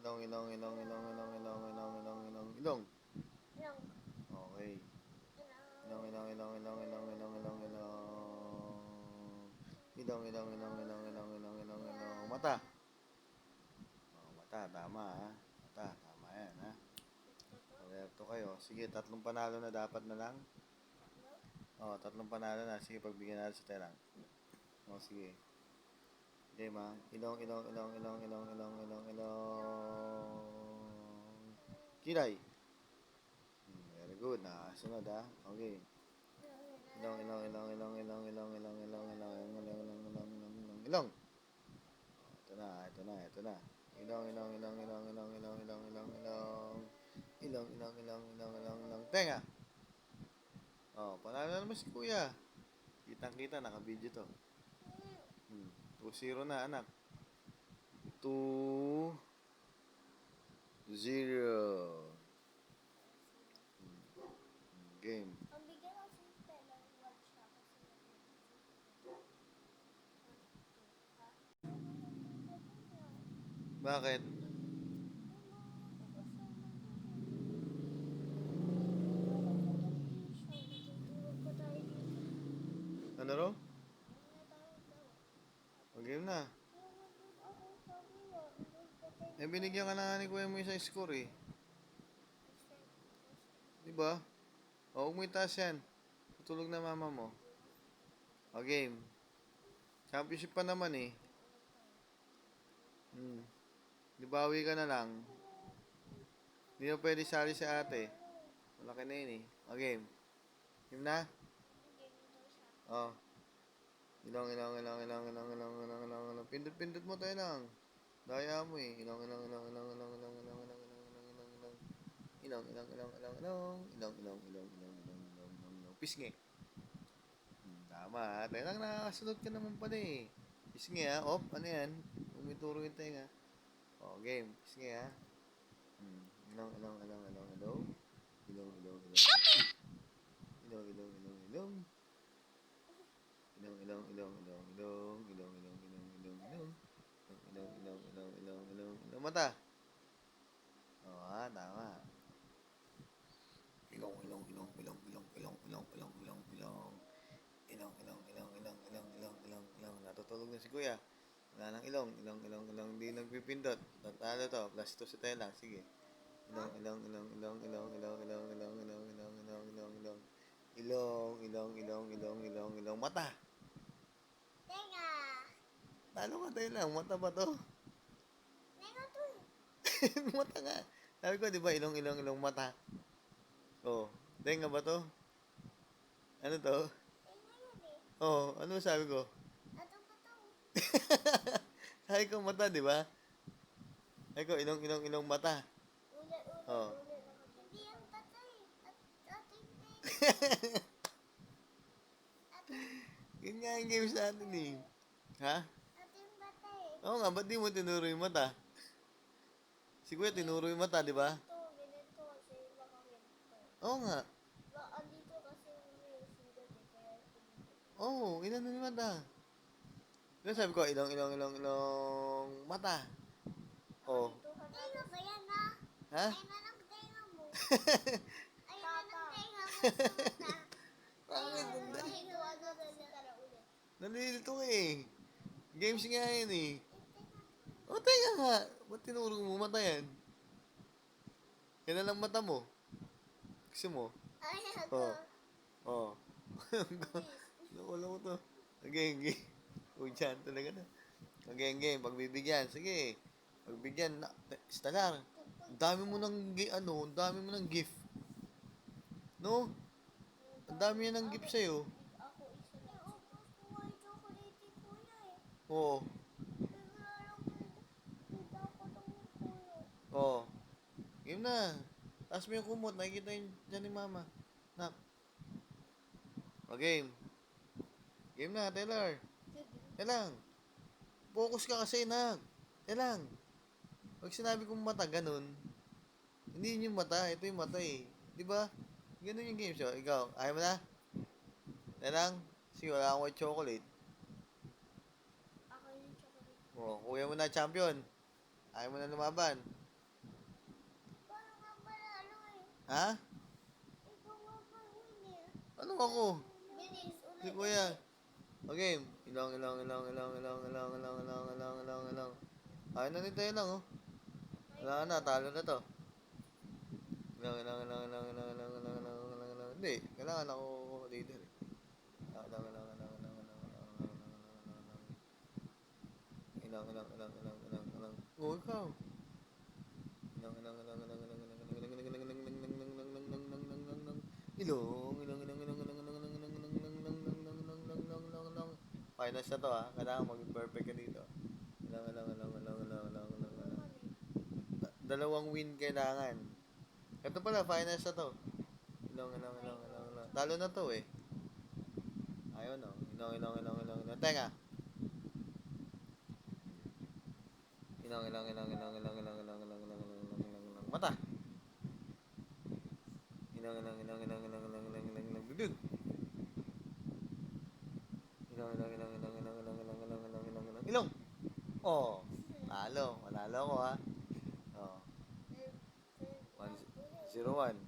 Ilong, ilong, ilong, ilong, ilong, ilong, ilong, ilong, ilong, ilong. Ilong. Okay. Ilong, ilong, ilong, ilong, ilong, ilong, ilong, ilong. Ilong, ilong, ilong, ilong, ilong, ilong, ilong, ilong. Mata. Oh, mata, tama ha. Mata, tama yan ha. Alerto kayo. Sige, tatlong panalo na dapat na lang. Oh, tatlong panalo na. Sige, pagbigyan natin sa telang. Oh, sige. Game ha. Ilong, ilong, ilong, ilong, ilong, ilong, ilong, ilong. Kilay. Very good. Nakasunod ha. Okay. Ilong, ilong, ilong, ilong, ilong, ilong, ilong, ilong, ilong, ilong, ilong, ilong, ilong, ilong, ilong. Ito na, ito na, ito na. Ilong, ilong, ilong, ilong, ilong, ilong, ilong, ilong, ilong. Ilong, ilong, ilong, ilong, ilong, ilong. Tenga. Oh, panalo na naman si Kuya. Kitang-kita, naka-video to. 2-0 na, anak. 2-0. Game. Ang bigyan kasi yung Stella, wag siya kasi Bakit? Ano ro? Game na. Eh, binigyan ka na ni Kuya mo isang score eh. Diba? O, huwag mo itaas yan. Tutulog na mama mo. O, game. Championship pa naman eh. Libawi ka na lang. Hindi na pwede sali si ate. Malaki na yun eh. O, game. Game na? O. Ilong, ilong, ilong, ilong, ilong, ilong, ilong, ilong, ilong. Pindot-pindot mo tayo lang. Daya mo eh. Ilong, ilong, ilong, ilong, ilong, ilong, ilong, ilong, ilong, ilong, ilong, ilong. Ilong, ilong, ilong, ilong, ilong. Ilong, ilong, ilong, ilong, ilong, ilong, ilong, ilong. Pisngi. Tama ha. Tayo lang nakakasunod ka naman pala eh. Pisngi ha. Op, ano yan? Umituro yung tayo ha. O, game. Pisngi ha. Ilong, ilong, ilong, ilong, ilong. Ilong, ilong, ilong. Ilong, ilong, ilong, ilong. Ilong, ilong, ilong, ilong, ilong. Ilong, ilong, ilong, ilong, ilong. Ilong, ilong, ilong, ilong, ilong, ilong. Mata. O ha, tama. Ilong, ilong, ilong, ilong, ilong, ilong, ilong, ilong, ilong, ilong. Ilong, ilong, ilong, ilong, ilong, ilong, ilong, ilong. Natutulog na si Kuya. Wala nang ilong, ilong, ilong, ilong. Hindi nagpipindot. Tatalo to. Plus 2 si Tela. Sige. Ilong, ilong, ilong, ilong, ilong, ilong, ilong, ilong, ilong, ilong, ilong, ilong, ilong. Ilong, ilong, ilong, ilong, ilong, ilong. Mata. Tenga! Talo ka tayo lang. Mata ba to? Tenga to eh. Mata nga. Sabi ko, di ba, ilong, ilong, ilong, mata. Oh, tenga ba to? Ano to? Tenga yun eh. Oh, ano sabi ko? Ato pa to. Sabi ko, mata, di ba? Sabi ko, ilong, ilong, ilong, mata. Ulit, ulit, Oh. ulit. Hindi yan patay. Ating tenga. Ating, Yun nga yung games natin eh. Ha? ating patay. Oo nga, ba't di mo tinuro yung mata? Si Kuya tinuro yung mata, di ba? Ganito kasi baka ganito. Oo nga. Andito kasi yung sugat eh, kaya pinipit. Oo, ilan na yung mata? Kaya sabi ko, ilong, ilong, ilong, ilong, mata. Oh. Dito ka tenga ba yan ha? Ha? Ay na lang tenga mo. Ay na lang tenga mo sa mata. Bakit? Ay, gawa na kasi tara ulit. Nalilito ka eh. Games nga yan eh. O, teka nga. Ba't tinuro mo mata yan? Yan na lang mata mo. Gusto mo? Ay, Oh. ako. Oh. Loko to. Game, game. Uy, dyan talaga na. Game, game. Pagbibigyan. Sige. Pagbigyan. Stalar. Ang dami mo ng, ang dami mo ng gift. No? Ang dami yan ng gift sa'yo. Ako isa lang. Ubus ko nga yung chocolate kuya eh. Oo. Bigla lang kita ko ng kuya. Oh. Game na. Taas mo yung kumot. Nakikita yun dyan ni mama. Nak. O, game. Game na, Taylor. Kailang. Focus ka kasi, nak. Kailang. Pag sinabi kong mata, ganun. Hindi yun yung mata. Ito yung mata eh. Di ba? Ganun yung game show. Ikaw, ayaw mo na? Kailang. Sige, wala akong white chocolate. Ako yung chocolate. O, kuya mo na champion. Ayaw mo na lumaban. Ha? Ikaw nga pang-win eh. Ano ako? Bilis, Si ulit. Kuya. Okay. Ilang. Ayun na nito yun lang, oh. Wala na, talo na to. Ilang. Hindi, kailangan ako leader, eh. Ilang. Oh, ikaw. Finals na to, ha. Kailangan maging perfect ka dito. Dalawang win kailangan. Ito pala, finals na to. Talo na to, eh. Ayaw, no. Tenga. Mata. Dudug. Ilong. Oh, talo. Manalo ko, ha. Oh, 1-0-1.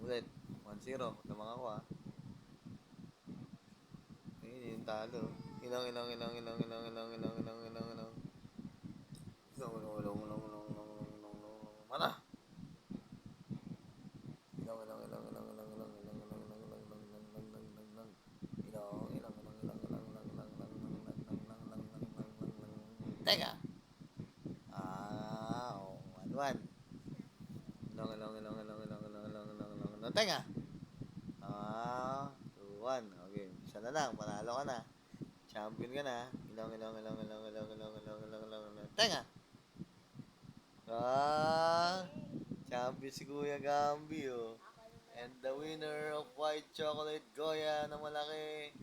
Ulit. 1-0. Lamang ako, ha. Ayun yung talo. Mana? Teka. Oh, 1-1. Teka. 2-1. Okay, isa na lang, panalo ka na. Champion ka na. Teka. Champion si Kuya Gambi, oh. And the winner of white chocolate Goya na malaki,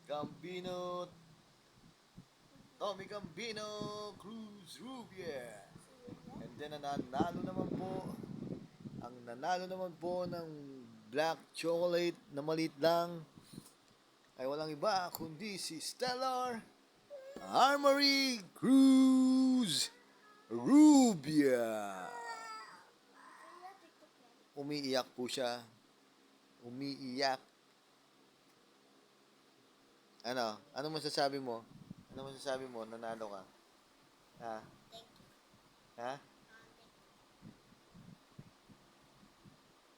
Gambino, Tommy Gambino Cruz Rubia. And then ang nanalo naman po ng black chocolate na maliit lang ay walang iba kundi si Stellar Armory Cruz Rubia. Umiiyak po siya. Umiiyak. Ano? Ano masasabi mo? Ano masasabi mo? Nanalo ka? Ha? Thank you. Ha?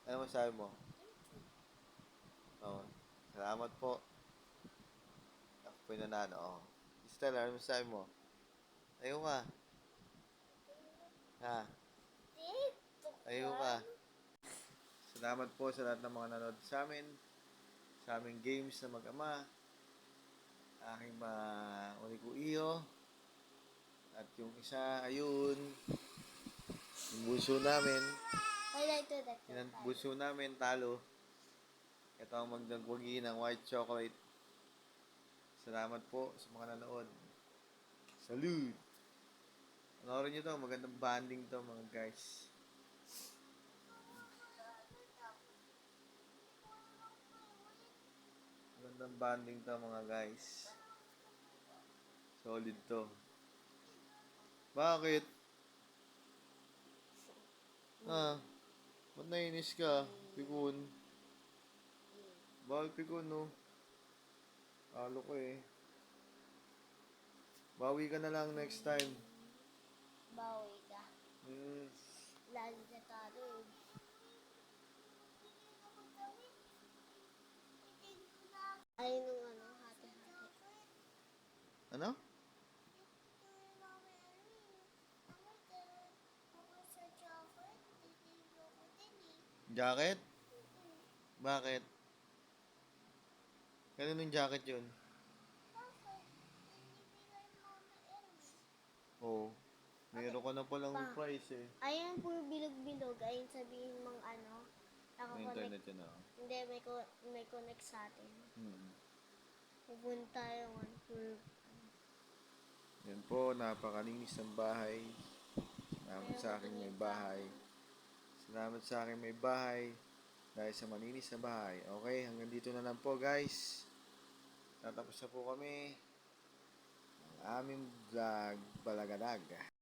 Ano masasabi mo? Oh, salamat po. Ako po yung nanalo. Oh. Stellar, ano masasabi mo? Ayaw ka. Ha? Ayaw ka. Salamat po sa lahat ng mga nanood sa amin. Sa aming games na mag-ama. Aking uniko iyo. At yung isa, ayun. Yung bunso namin. Yung bunso namin, talo. Ito ang magdagwagi ng white chocolate. Salamat po sa mga nanood. Salute! Panoorin nyo to. Magandang banding to, mga guys. Magandang banding to, mga guys. Solid to. Bakit? Ba't nainis ka? Pikun. Bawal pikun, no? Talo ko, eh. Bawi ka na lang next time. Bawi ka. Lagi ka talo eh. Ay, nung ano, hati-hati. Ano? Jacket? Bakit? Kaninong jacket yun? Oo. Meron ka na palang price, eh. Ayun po yung bilog-bilog. Ayun sabihin mong ano. May internet yun, ah. Hindi, may connect sa atin. Pupunta yung ano. Yan po, napakalinis ng bahay. Salamat sa akin may bahay. Salamat sa akin may bahay. Dahil sa malinis na bahay. Okay, hanggang dito na lang po, guys. Tatapos na po kami. Ang aming vlog, Balagadag.